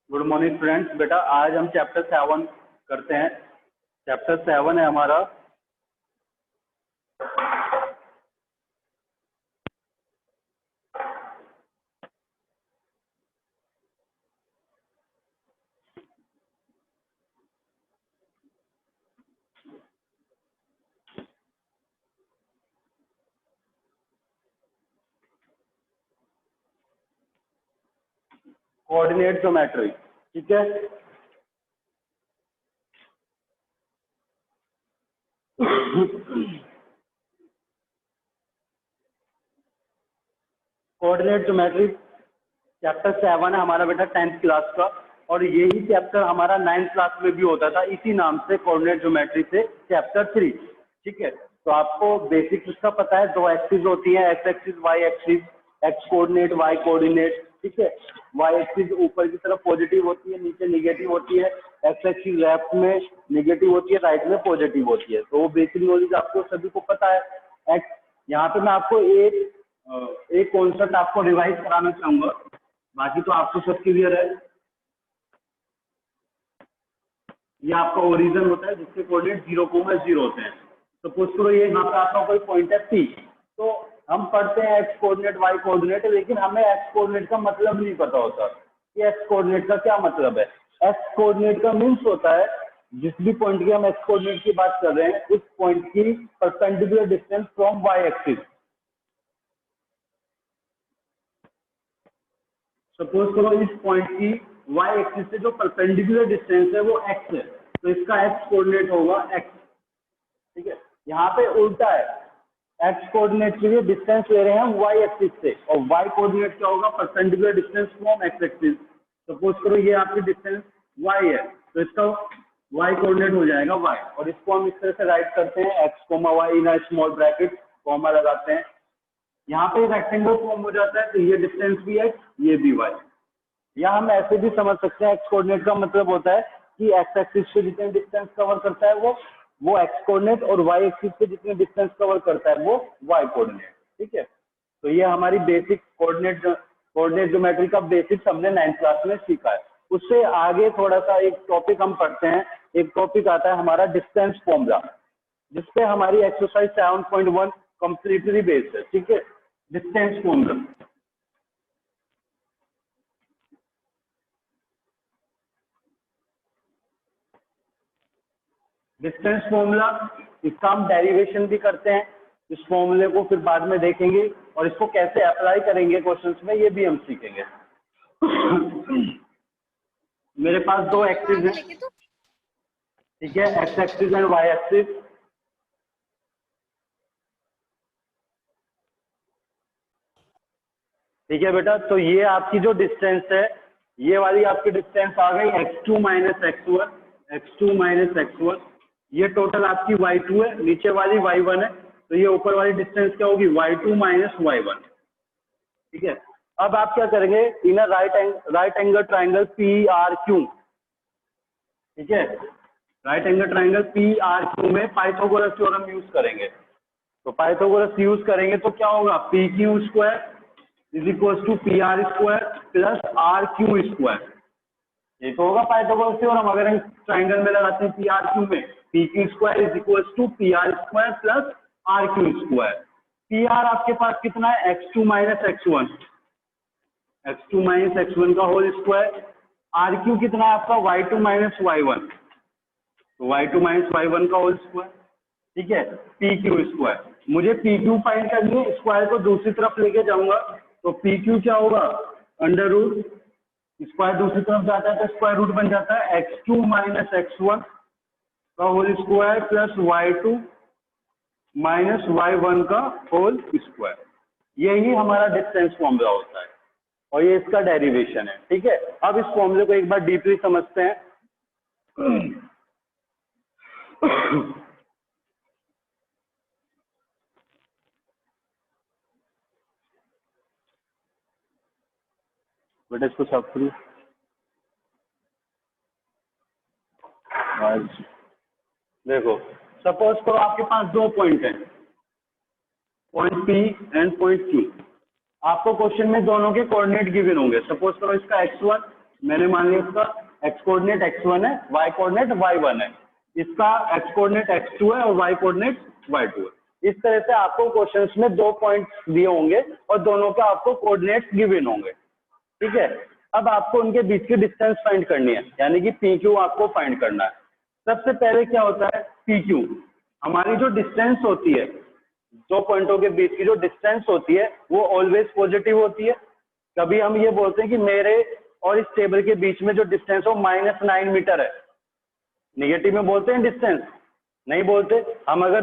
Good morning friends. बेटा आज हम चैप्टर 7 करते हैं। चैप्टर 7 है हमारा कोऑर्डिनेट ज्योमेट्री। ठीक है, कोऑर्डिनेट ज्योमेट्री चैप्टर 7 है हमारा बेटा 10th क्लास का, और यही चैप्टर हमारा 9th क्लास में भी होता था इसी नाम से, कोऑर्डिनेट ज्योमेट्री से चैप्टर 3। ठीक है, तो आपको बेसिक उसका पता है, दो एक्सिस होती है, X axis Y axis, X coordinate Y coordinate. ठीक है, वाई एक्सिस ऊपर की तरफ पॉजिटिव होती है, नीचे निगेटिव होती है, एक्स एक्सिस लेफ्ट में निगेटिव होती है, राइट में पॉजिटिव होती है। तो वो बेसिक नॉलेज आपको सभी को पता है। एक्स यहाँ पे मैं आपको एक कॉन्सेप्ट आपको रिवाइज कराना चाहूंगा, बाकी तो आपको सब क्लियर है। ये आपका ओरिजिन होता है जिसके कोऑर्डिनेट 0,0 होते हैं। सपोज करो ये यहाँ पे आपका कोई पॉइंट है P, तो हम पढ़ते हैं एक्स कोऑर्डिनेट वाई कोऑर्डिनेट, लेकिन हमें एक्स कोऑर्डिनेट का मतलब नहीं पता होता कि एक्स कोऑर्डिनेट का क्या मतलब है। एक्स कोऑर्डिनेट का मीन्स होता है जिस भी पॉइंट की हम एक्स कोऑर्डिनेट की बात कर रहे हैं उस पॉइंट की perpendicular distance from Y axis. Suppose करो इस पॉइंट की वाई एक्सिस से जो परपेंडिकुलर डिस्टेंस है वो एक्स है, तो इसका एक्स कोऑर्डिनेट होगा एक्स। ठीक है, यहाँ पे उल्टा है, एक्स कोऑर्डिनेट के लिए डिस्टेंस ले रहे हैं हम वाई एक्सिस से, और वाई कोऑर्डिनेट क्या होगा, perpendicular distance from x axis. Suppose करो ये आपकी डिस्टेंस वाई है, तो इसका वाई कोऑर्डिनेट हो जाएगा वाई, और इसको हम इस तरह से राइट करते हैं X comma Y in small bracket, comma लगाते हैं, यहाँ पे रेक्टेंगल फॉर्म हो जाता है, तो ये डिस्टेंस भी एक्स ये भी वाई। या हम ऐसे भी समझ सकते हैं, एक्स कोऑर्डिनेट का मतलब होता है कि एक्स एक्सिस पे जितने डिस्टेंस कवर करता है वो एक्स कोऑर्डिनेट, और वाई एक्सिस पे जितने डिस्टेंस कवर करता है वो वाई कोऑर्डिनेट। ठीक है, तो ये हमारी बेसिक कोऑर्डिनेट ज्योमेट्री का बेसिक्स हमने 9th क्लास में सीखा है। उससे आगे थोड़ा सा एक टॉपिक हम पढ़ते हैं, एक टॉपिक आता है हमारा डिस्टेंस फॉर्मूला, जिसपे हमारी एक्सरसाइज 7.1 कंप्लीटली बेस्ड है। ठीक है, डिस्टेंस फॉर्मूला। डिस्टेंस फॉर्मूला, इसका हम डेरिवेशन भी करते हैं, इस फॉर्मूले को फिर बाद में देखेंगे, और इसको कैसे अप्लाई करेंगे क्वेश्चंस में ये भी हम सीखेंगे। मेरे पास दो एक्सिस हैं, ठीक है, X axis and Y axis. ठीक है बेटा, तो ये आपकी जो डिस्टेंस है, ये वाली आपकी डिस्टेंस आ गई x2 minus x1, x2 minus x1, ये टोटल आपकी y2 है, नीचे वाली y1 है, तो ये ऊपर वाली डिस्टेंस क्या होगी, y2 माइनस y1। ठीक है, अब आप क्या करेंगे, in right angle triangle PRQ। ठीक है, राइट एंगल ट्राइंगल PRQ में पाइथागोरस थ्योरम यूज करेंगे। तो पाइथागोरस यूज करेंगे तो क्या होगा, PQ square is equal to PR square plus RQ square. ये तो होगा पाइथागोरस थ्योरम। अगर हम ट्राइंगल में लगाते हैं PRQ में, PQ square is equal to PR square plus RQ square. PR आपके पास कितना है, x2 minus x1, x2 minus x1 का होल स्क्वायर। RQ कितना है आपका, y2 माइनस y1, तो y2 माइनस y1 का होल स्क्वायर। ठीक है, PQ स्क्वायर, मुझे PQ फाइंड करनी है, स्क्वायर को दूसरी तरफ लेके जाऊंगा, तो PQ क्या होगा, अंडर रूट, स्क्वायर दूसरी तरफ जाता है तो स्क्वायर रूट बन जाता है x2 माइनस x1 का whole square plus y2 minus y1 का होल स्क्वायर। यही हमारा डिस्टेंस फॉर्मूला होता है, और ये इसका डेरिवेशन है। ठीक है, अब इस फॉर्मूले को एक बार डीपली समझते हैं। बेटा इसको सब करिए। देखो, सपोज करो आपके पास दो पॉइंट हैं, point P and point Q। आपको क्वेश्चन में दोनों के कोऑर्डिनेट गिवन होंगे। सपोज करो इसका x1 मैंने मान लिया इसका x कोऑर्डिनेट x1 है, y कोऑर्डिनेट y1 है, इसका x कोऑर्डिनेट x2 है और y कोऑर्डिनेट y2 है। इस तरह से आपको क्वेश्चंस में 2 पॉइंट्स दिए होंगे और दोनों के आपको कोऑर्डिनेट्स गिवन होंगे, ठीक है। अब आपको उनके बीच की डिस्टेंस फाइंड करनी है, यानी कि PQ आपको फाइंड करना है। सबसे पहले क्या होता है, PQ हमारी जो डिस्टेंस होती है, दो पॉइंटों के बीच की जो डिस्टेंस होती है वो ऑलवेज पॉजिटिव होती है। कभी हम ये बोलते हैं कि मेरे और इस टेबल के बीच में जो डिस्टेंस हो -9 मीटर है, निगेटिव में बोलते हैं डिस्टेंस? नहीं बोलते। हम अगर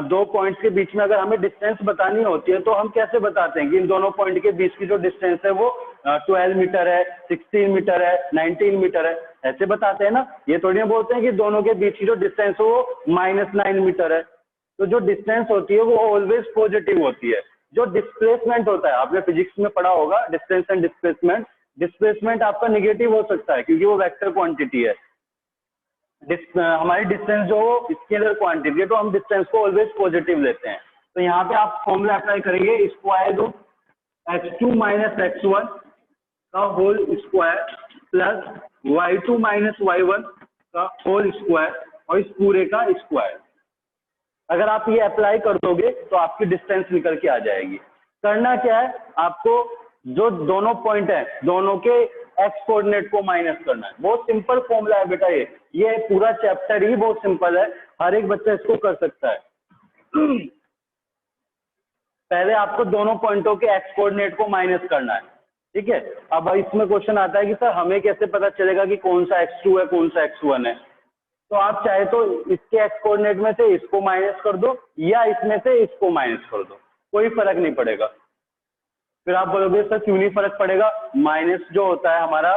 दो पॉइंट्स के बीच में अगर हमें डिस्टेंस बतानी होती है तो हम कैसे बताते हैं कि इन दोनों पॉइंट के बीच की जो डिस्टेंस है वो 12 मीटर है, 16 मीटर है, 19 मीटर है, ऐसे बताते हैं ना। ये थोड़ी ना बोलते हैं कि दोनों के बीच की जो डिस्टेंस है वो -9 मीटर है। तो जो डिस्टेंस होती है वो ऑलवेज पॉजिटिव होती है। जो डिस्प्लेसमेंट होता है, आपने फिजिक्स में पढ़ा होगा डिस्टेंस एंड डिस्प्लेसमेंट, डिस्प्लेसमेंट आपका निगेटिव हो सकता है क्योंकि वो वेक्टर क्वांटिटी है। हमारी डिस्टेंस जो स्केलर क्वांटिटी है तो हम डिस्टेंस को ऑलवेज पॉजिटिव लेते हैं। तो यहाँ पे आप फॉर्मूला अप्लाई करेंगे, square root x2 minus x1 का whole square plus y2 minus y1 का होल स्क्वायर और इस पूरे का स्क्वायर। अगर आप ये अप्लाई कर दोगे तो आपकी डिस्टेंस निकल के आ जाएगी। करना क्या है, आपको जो दोनों पॉइंट है दोनों के एक्स कोऑर्डिनेट को माइनस करना है। बहुत सिंपल फॉर्मूला है बेटा, ये पूरा चैप्टर ही बहुत सिंपल है, हर एक बच्चा इसको कर सकता है। पहले आपको दोनों पॉइंटों के एक्स कोऑर्डिनेट को माइनस करना है, ठीक है। अब इसमें क्वेश्चन आता है कि सर हमें कैसे पता चलेगा कि कौन सा x2 है कौन सा x1 है। तो आप चाहे तो इसके एक्स कोऑर्डिनेट में से इसको माइनस कर दो या इसमें से इसको माइनस कर दो, कोई फर्क नहीं पड़ेगा। फिर आप बोलोगे सर क्यों नहीं फर्क पड़ेगा, माइनस जो होता है हमारा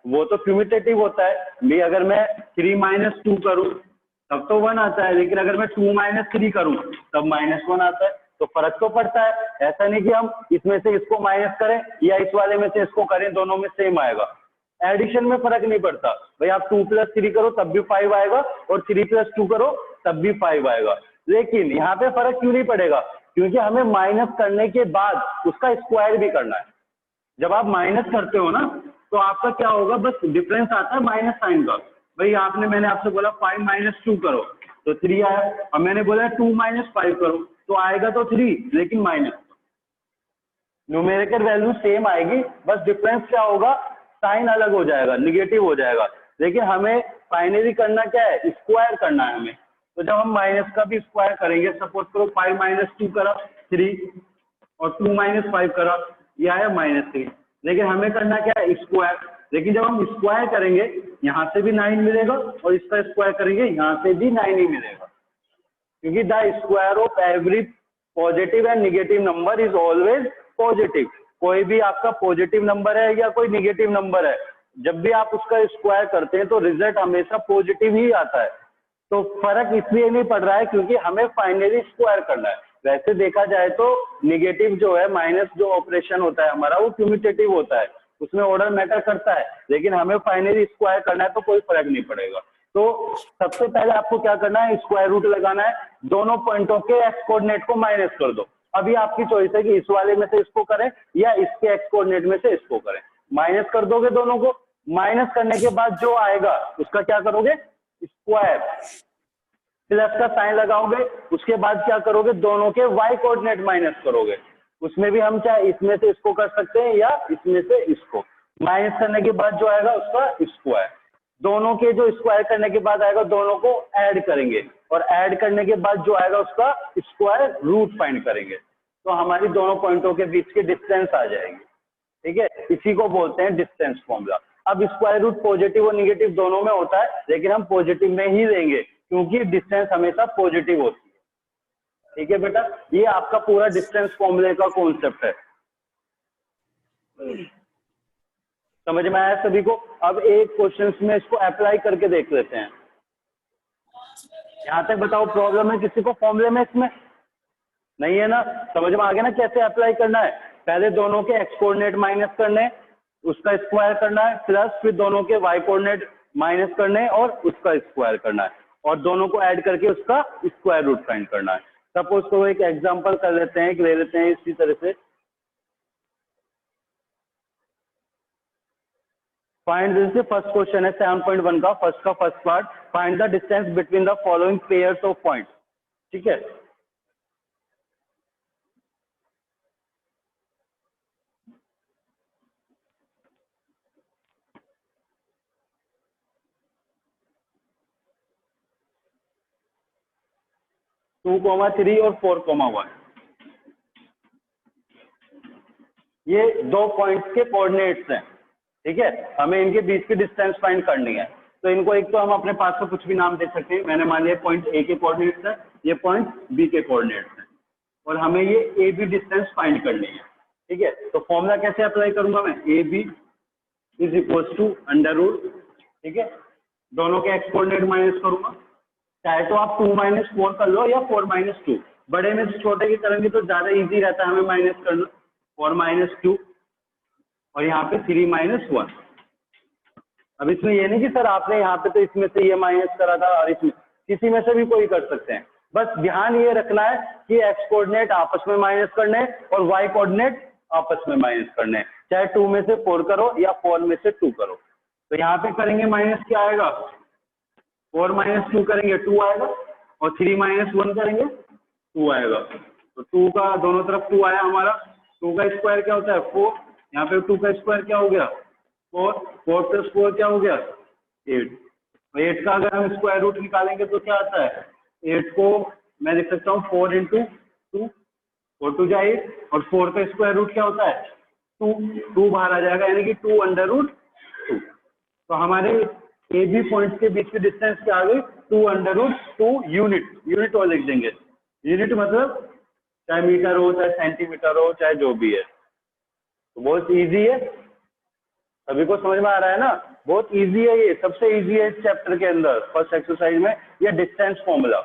वो तो क्यूमिटेटिव होता है भी। अगर मैं 3 माइनस 2 करूं तब तो 1 आता है, लेकिन अगर मैं 2 माइनस 3 करूं तब -1 आता है, तो फर्क तो पड़ता है। ऐसा नहीं कि हम इसमें से इसको माइनस करें या इस वाले में से इसको करें, दोनों में सेम आएगा। एडिशन में फर्क नहीं पड़ता भाई, आप 2 + 3 करो तब भी 5 आएगा और 3 + 2 करो तब भी 5 आएगा। लेकिन यहाँ पे फर्क क्यों नहीं पड़ेगा, क्योंकि हमें माइनस करने के बाद उसका स्क्वायर भी करना है। जब आप माइनस करते हो ना तो आपका क्या होगा, बस डिफरेंस आता है माइनस साइन का। भाई मैंने आपसे बोला 5 - 2 करो तो 3 आया, अब मैंने बोला 2 - 5 करो तो आएगा तो 3 लेकिन माइनस। न्यूमेरिकल वैल्यू सेम आएगी, बस डिफरेंस क्या होगा, साइन अलग हो जाएगा, निगेटिव हो जाएगा। लेकिन हमें फाइनली करना क्या है, स्क्वायर करना है हमें। तो जब हम माइनस का भी स्क्वायर करेंगे, सपोज करो 5 - 2 करा 3 और 2 - 5 करा, ये आया -3, लेकिन हमें करना क्या है, स्क्वायर। लेकिन जब हम स्क्वायर करेंगे यहाँ से भी 9 मिलेगा और इसका स्क्वायर करेंगे यहाँ से भी 9 ही मिलेगा, क्योंकि the square of every positive and negative number is always positive. कोई भी आपका पॉजिटिव नंबर है या कोई निगेटिव नंबर है, जब भी आप उसका स्क्वायर करते हैं तो रिजल्ट हमेशा पॉजिटिव ही आता है। तो फर्क इसलिए नहीं पड़ रहा है क्योंकि हमें फाइनली स्क्वायर करना है। वैसे देखा जाए तो निगेटिव जो है, माइनस जो ऑपरेशन होता है हमारा, वो क्यूमिटेटिव होता है, उसमें ऑर्डर मैटर करता है, लेकिन हमें फाइनली स्क्वायर करना है तो कोई फर्क नहीं पड़ेगा। तो सबसे पहले आपको क्या करना है, स्क्वायर रूट लगाना है, दोनों पॉइंटों के एक्स कोऑर्डिनेट को माइनस कर दो। अभी आपकी चॉइस है कि इस वाले में से इसको करें या इसके एक्स कोऑर्डिनेट में से इसको करें। माइनस कर दोगे दोनों को, माइनस करने के बाद जो आएगा उसका क्या करोगे, स्क्वायर, प्लस का साइन लगाओगे, उसके बाद क्या करोगे, दोनों के वाई कोऑर्डिनेट माइनस करोगे। उसमें भी हम चाहे इसमें से इसको कर सकते हैं या इसमें से इसको। माइनस करने के बाद जो आएगा उसका स्क्वायर, दोनों के जो स्क्वायर करने के बाद आएगा दोनों को ऐड करेंगे और ऐड करने के बाद जो आएगा उसका स्क्वायर रूट फाइंड करेंगे, तो हमारी दोनों पॉइंटों के बीच की डिस्टेंस आ जाएगी। ठीक है, इसी को बोलते हैं डिस्टेंस फॉर्मूला। अब स्क्वायर रूट पॉजिटिव और निगेटिव दोनों में होता है, लेकिन हम पॉजिटिव में ही लेंगे क्योंकि डिस्टेंस हमेशा पॉजिटिव होती है। ठीक है बेटा, ये आपका पूरा डिस्टेंस फॉर्मूले का कॉन्सेप्ट है। समझ में आया सभी को? अब एक क्वेश्चन में इसको अप्लाई करके देख लेते हैं। यहाँ तक बताओ, प्रॉब्लम है किसी को फॉर्मूले में? इसमें नहीं है ना? समझ में आ गया ना कैसे अप्लाई करना है? पहले दोनों के एक्स कोऑर्डिनेट माइनस करने, उसका स्क्वायर करना है, प्लस फिर दोनों के वाई कोऑर्डिनेट माइनस करने और उसका स्क्वायर करना है, और दोनों को ऐड करके उसका स्क्वायर रूट फाइंड करना है। सपोज तो एक एग्जांपल कर लेते हैं, ले लेते हैं इसी तरह से। फाइंड दिस फर्स्ट क्वेश्चन है 7.1 का first part, find the distance between the following pairs of point. ठीक है, टू कोमा 3 और 4,1 ये दो पॉइंट्स के कोऑर्डिनेट्स हैं। ठीक है, हमें इनके बीच की डिस्टेंस फाइंड करनी है। तो इनको एक तो हम अपने पास से कुछ भी नाम दे सकते हैं। मैंने मान लिया पॉइंट ए के कोऑर्डिनेट्स है, ये पॉइंट बी के कोऑर्डिनेट्स है, और हमें ये ए बी डिस्टेंस फाइंड करनी है। ठीक है, तो फॉर्मूला कैसे अप्लाई करूंगा मैं, A B is equal to under root. ठीक है, दोनों के एक्स कोऑर्डिनेट माइनस करूंगा, चाहे तो आप 2 - 4 कर लो या 4 - 2, बड़े में से छोटे की करेंगे तो ज्यादा इजी रहता है हमें माइनस करना। 4 - 2 और यहाँ पे 3 - 1। अब इसमें ये नहीं कि सर आपने यहाँ पे तो इसमें से ये माइनस करा था और इसमें, किसी में से भी कोई कर सकते हैं। बस ध्यान ये रखना है कि एक्स कोऑर्डिनेट आपस में माइनस करने और वाई कोऑर्डिनेट आपस में माइनस करने हैं, चाहे 2 में से 4 करो या 4 में से 2 करो। तो यहाँ पे करेंगे माइनस, क्या आएगा, 4 - 2 करेंगे 2 आएगा, और 3 - 1 करेंगे 2 आएगा। तो 2 का दोनों तरफ 2 आया हमारा। 2 का स्क्वायर क्या होता है 4, यहाँ पे 2 का स्क्वायर क्या हो गया 4, 4 + 4 क्या हो गया 8। 8 का अगर हम स्क्वायर रूट निकालेंगे तो क्या आता है, 8 को मैं लिख सकता हूँ 4 × 2, 4 2 जा 8, और 4 का स्क्वायर रूट क्या होता है 2, 2 बाहर आ जाएगा, यानी कि 2 √2। तो हमारे ए बी पॉइंट्स के बीच की डिस्टेंस क्या आ गई 2 √2 यूनिट और लिख देंगे। यूनिट मतलब चाहे मीटर हो, चाहे सेंटीमीटर हो, चाहे जो भी है। तो बहुत इजी है, सभी को समझ में आ रहा है ना, बहुत इजी है, ये सबसे इजी है इस चैप्टर के अंदर फर्स्ट एक्सरसाइज में, ये डिस्टेंस फॉर्मूला।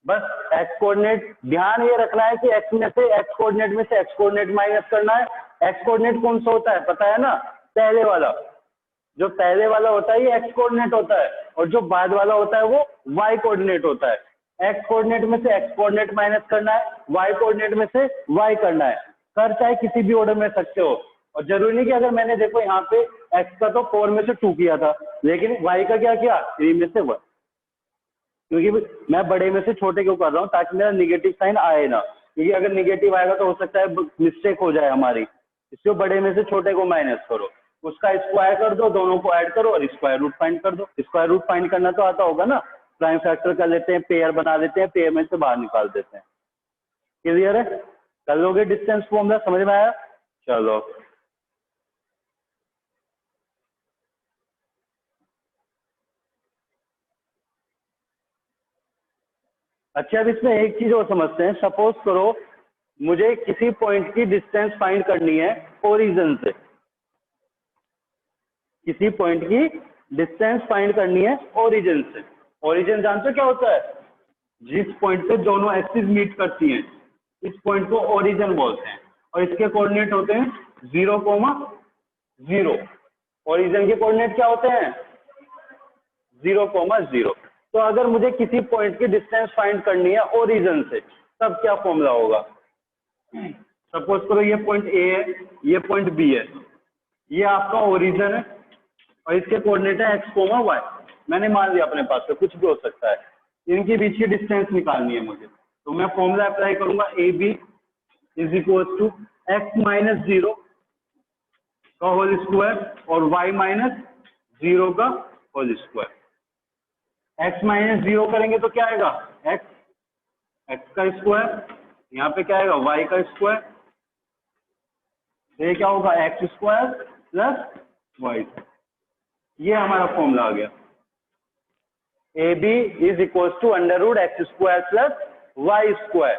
बस एक्स कोऑर्डिनेट ध्यान ये रखना है कि एक्स में से एक्स कोऑर्डिनेट में से एक्स कोऑर्डिनेट माइनस करना है। एक्स कोऑर्डिनेट कौन सा होता है पता है ना, पहले वाला, जो पहले वाला होता है ये एक्स कोऑर्डिनेट होता है, और जो बाद वाला होता है वो वाई कोऑर्डिनेट होता है। एक्स कोऑर्डिनेट में से एक्स कोऑर्डिनेट माइनस करना है, वाई कोऑर्डिनेट में से वाई करना है। कर चाहे किसी भी ऑर्डर में सकते हो, और जरूरी नहीं कि अगर मैंने देखो यहाँ पे एक्स का तो 4 में से 2 किया था, लेकिन वाई का क्या किया 3 में से 1, क्योंकि मैं बड़े में से छोटे क्यों कर रहा हूँ, ताकि मेरा निगेटिव साइन आए ना, क्योंकि अगर निगेटिव आएगा तो हो सकता है मिस्टेक हो जाए हमारी। इसको बड़े में से छोटे को माइनस करो, उसका स्क्वायर कर दो, दोनों को ऐड करो और स्क्वायर रूट फाइंड कर दो। स्क्वायर रूट फाइंड करना तो आता होगा ना, प्राइम फैक्टर कर लेते हैं, पेयर बना देते हैं, पेयर में से बाहर निकाल देते हैं। क्लियर है, कर लोगे डिस्टेंस फॉर्मूला, समझ में आया, चलो। अच्छा, अब इसमें एक चीज और समझते हैं। सपोज करो मुझे किसी पॉइंट की डिस्टेंस फाइंड करनी है ओरिजिन से, किसी पॉइंट की डिस्टेंस फाइंड करनी है ओरिजिन से। ओरिजिन जानते हो क्या होता है, जिस पॉइंट पे दोनों एक्सिस मीट करती हैं, इस पॉइंट को ओरिजिन बोलते हैं, और इसके कोऑर्डिनेट होते हैं 0,0। ओरिजिन के कोऑर्डिनेट क्या होते हैं 0,0। तो अगर मुझे किसी पॉइंट की डिस्टेंस फाइंड करनी है ओरिजिन से, तब क्या फॉर्मूला होगा। सपोज करो ये पॉइंट ए है, ये पॉइंट बी है, ये आपका ओरिजिन है, और इसके कोऑर्डिनेट है x, y। मैंने मान लिया अपने पास से, कुछ भी हो सकता है, इनके बीच की डिस्टेंस निकालनी है मुझे। तो मैं फॉर्मूला अप्लाई करूंगा A B is equal to x - 0 का होल स्क्वायर और y - 0 का होल स्क्वायर। x - 0 करेंगे तो क्या आएगा x का स्क्वायर, यहाँ पे क्या आएगा y का स्क्वायर, ये क्या होगा x² + y। ये हमारा फॉर्मूला आ गया, A B is equal to √x² + y²।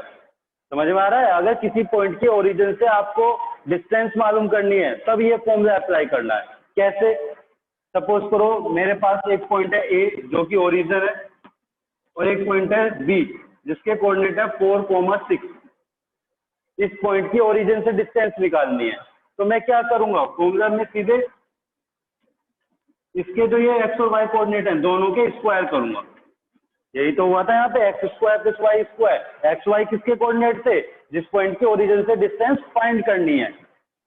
समझ में आ रहा है, अगर किसी पॉइंट के ओरिजिन से आपको डिस्टेंस मालूम करनी है तब ये फॉर्मूला अप्लाई करना है। कैसे, सपोज करो मेरे पास एक पॉइंट है ए जो कि ओरिजिन है, और एक पॉइंट है बी जिसके कोऑर्डिनेट है 4,6। इस पॉइंट की ओरिजिन से डिस्टेंस निकालनी है, तो मैं क्या करूंगा, फॉर्मूला में सीधे इसके जो ये x और y कोऑर्डिनेट हैं दोनों के स्क्वायर करूंगा। यही तो हुआ था यहाँ पे x² + y²। एक्स वाई किसके कोऑर्डिनेट थे, जिस पॉइंट के ओरिजिन से डिस्टेंस फाइंड करनी है,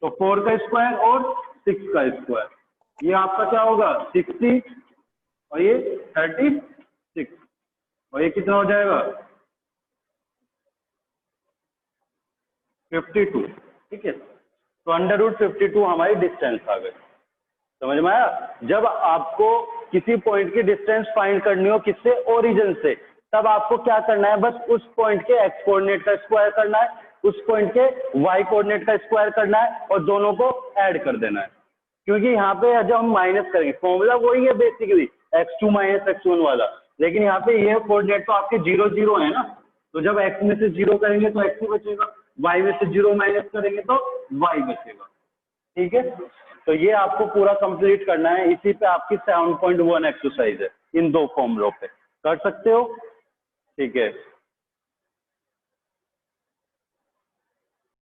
तो 4 का स्क्वायर और 6 का स्क्वायर। ये आपका क्या होगा 60 और ये 36 और ये कितना हो जाएगा 52। ठीक है, तो √52 हमारी डिस्टेंस आ गई। समझ में आया? जब आपको किसी पॉइंट की डिस्टेंस फाइंड करनी हो किससे, ओरिजिन से, तब आपको क्या करना है, बस उस पॉइंट के एक्स कोऑर्डिनेट का स्क्वायर करना है, उस पॉइंट के वाई कोऑर्डिनेट का स्क्वायर करना है और दोनों को ऐड कर देना है। क्योंकि यहाँ पे जब हम माइनस करेंगे, फॉर्मूला वही है बेसिकली x2 - x1 वाला, लेकिन यहाँ पे ये कोऑर्डिनेट तो आपके 0 0 है ना, तो जब x में से 0 करेंगे तो x ही बचेगा, y में से 0 माइनस करेंगे तो y बचेगा। ठीक है, तो ये आपको पूरा कंप्लीट करना है। इसी पे आपकी 7.1 एक्सरसाइज है, इन दो फॉर्मूलों पे कर सकते हो। ठीक है।